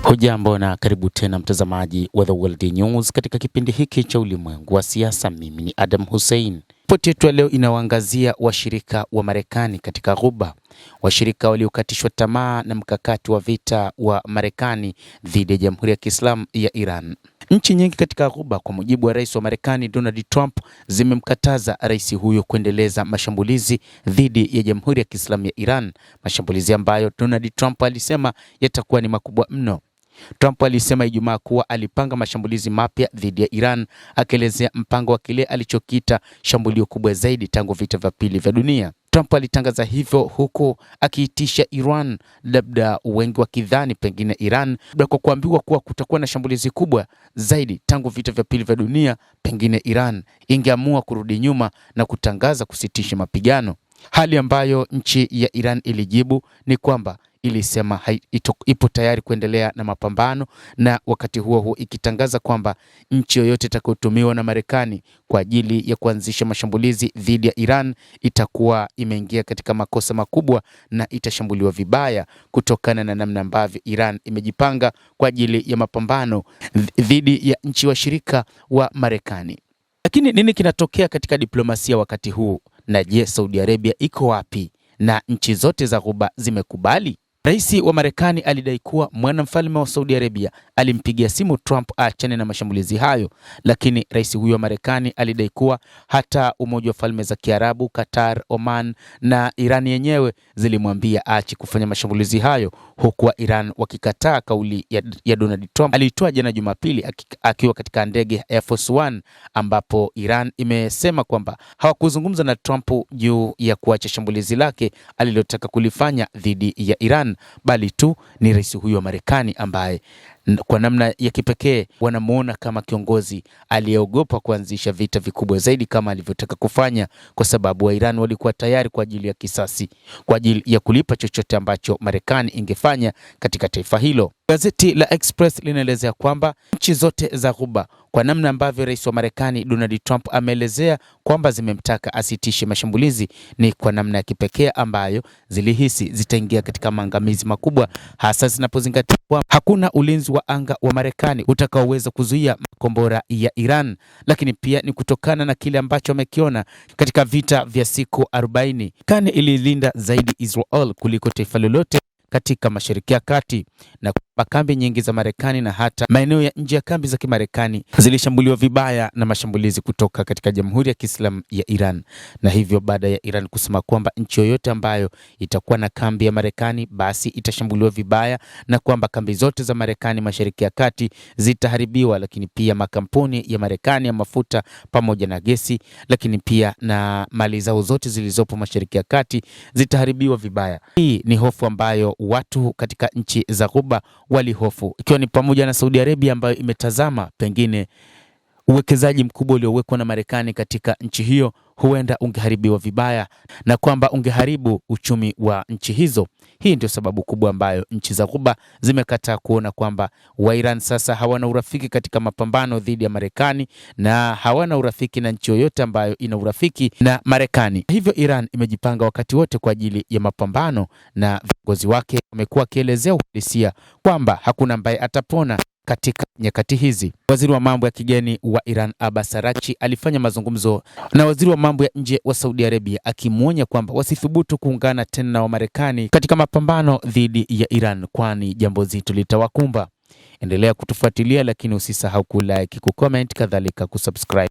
Hujambo na karibu tena mtazamaji wa The World News katika kipindi hiki cha ulimwengu wa siasa. Mimi ni Adam Hussein. Ripoti yetu leo inawaangazia washirika wa Marekani katika Ghuba, washirika waliokatishwa tamaa na mkakati wa vita wa Marekani dhidi ya Jamhuri ya Kiislamu ya Iran. Nchi nyingi katika Ghuba, kwa mujibu wa rais wa Marekani Donald Trump, zimemkataza rais huyo kuendeleza mashambulizi dhidi ya Jamhuri ya Kiislamu ya Iran, mashambulizi ambayo Donald Trump alisema yatakuwa ni makubwa mno. Trump alisema Ijumaa kuwa alipanga mashambulizi mapya dhidi ya Iran, akielezea mpango wa kile alichokiita shambulio kubwa zaidi tangu vita vya pili vya dunia. Trump alitangaza hivyo huku akiitisha Iran, labda wengi wakidhani pengine Iran kwa kuambiwa kuwa kutakuwa na shambulizi kubwa zaidi tangu vita vya pili vya dunia, pengine Iran ingeamua kurudi nyuma na kutangaza kusitisha mapigano. Hali ambayo nchi ya Iran ilijibu ni kwamba ilisema ipo tayari kuendelea na mapambano, na wakati huo ikitangaza kwamba nchi yoyote itakayotumiwa na Marekani kwa ajili ya kuanzisha mashambulizi dhidi ya Iran itakuwa imeingia katika makosa makubwa na itashambuliwa vibaya, kutokana na namna ambavyo Iran imejipanga kwa ajili ya mapambano dhidi ya nchi washirika wa Marekani. Lakini nini kinatokea katika diplomasia wakati huu? Na je, Saudi Arabia iko wapi? Na nchi zote za Ghuba zimekubali? Rais wa Marekani alidai kuwa mwanamfalme wa Saudi Arabia alimpigia simu Trump aachane na mashambulizi hayo, lakini rais huyo wa Marekani alidai kuwa hata Umoja wa Falme za Kiarabu, Qatar, Oman na Iran yenyewe zilimwambia aache kufanya mashambulizi hayo, huku Iran wakikataa kauli ya Donald Trump alitoa jana Jumapili akiwa katika ndege Air Force One, ambapo Iran imesema kwamba hawakuzungumza na Trump juu ya kuacha shambulizi lake alilotaka kulifanya dhidi ya Iran, bali tu ni rais huyo wa Marekani ambaye kwa namna ya kipekee wanamuona kama kiongozi aliyeogopa kuanzisha vita vikubwa zaidi kama alivyotaka kufanya, kwa sababu wa Iran walikuwa tayari kwa ajili ya kisasi, kwa ajili ya kulipa chochote ambacho Marekani ingefanya katika taifa hilo. Gazeti la Express linaelezea kwamba nchi zote za Ghuba, kwa namna ambavyo rais wa Marekani Donald Trump ameelezea kwamba zimemtaka asitishe mashambulizi, ni kwa namna ya kipekee ambayo zilihisi zitaingia katika maangamizi makubwa, hasa zinapozingatia kwamba hakuna ulinzi wa anga wa Marekani utakaoweza kuzuia makombora ya Iran, lakini pia ni kutokana na kile ambacho amekiona katika vita vya siku 40. Marekani ililinda zaidi Israel kuliko taifa lolote katika Mashariki ya Kati, na kwa kambi nyingi za Marekani na hata maeneo ya nje ya kambi za Kimarekani zilishambuliwa vibaya na mashambulizi kutoka katika Jamhuri ya Kiislamu ya Iran. Na hivyo baada ya Iran kusema kwamba nchi yoyote ambayo itakuwa na kambi ya Marekani basi itashambuliwa vibaya, na kwamba kambi zote za Marekani Mashariki ya Kati zitaharibiwa, lakini pia makampuni ya Marekani ya mafuta pamoja na gesi, lakini pia na mali zao zote zilizopo Mashariki ya Kati zitaharibiwa vibaya. Hii ni hofu ambayo watu katika nchi za Ghuba walihofu, ikiwa ni pamoja na Saudi Arabia ambayo imetazama pengine uwekezaji mkubwa uliowekwa na Marekani katika nchi hiyo huenda ungeharibiwa vibaya, na kwamba ungeharibu uchumi wa nchi hizo. Hii ndio sababu kubwa ambayo nchi za Ghuba zimekataa kuona kwamba wa Iran sasa hawana urafiki katika mapambano dhidi ya Marekani, na hawana urafiki na nchi yoyote ambayo ina urafiki na Marekani. Hivyo Iran imejipanga wakati wote kwa ajili ya mapambano, na viongozi wake wamekuwa wakielezea uhalisia kwamba hakuna ambaye atapona katika nyakati hizi. Waziri wa mambo ya kigeni wa Iran Abbas Araghchi alifanya mazungumzo na waziri wa mambo ya nje wa Saudi Arabia, akimwonya kwamba wasithubutu kuungana tena na Wamarekani katika mapambano dhidi ya Iran, kwani jambo zito litawakumba. Endelea kutufuatilia, lakini usisahau kulike, kucomment, kadhalika kusubscribe.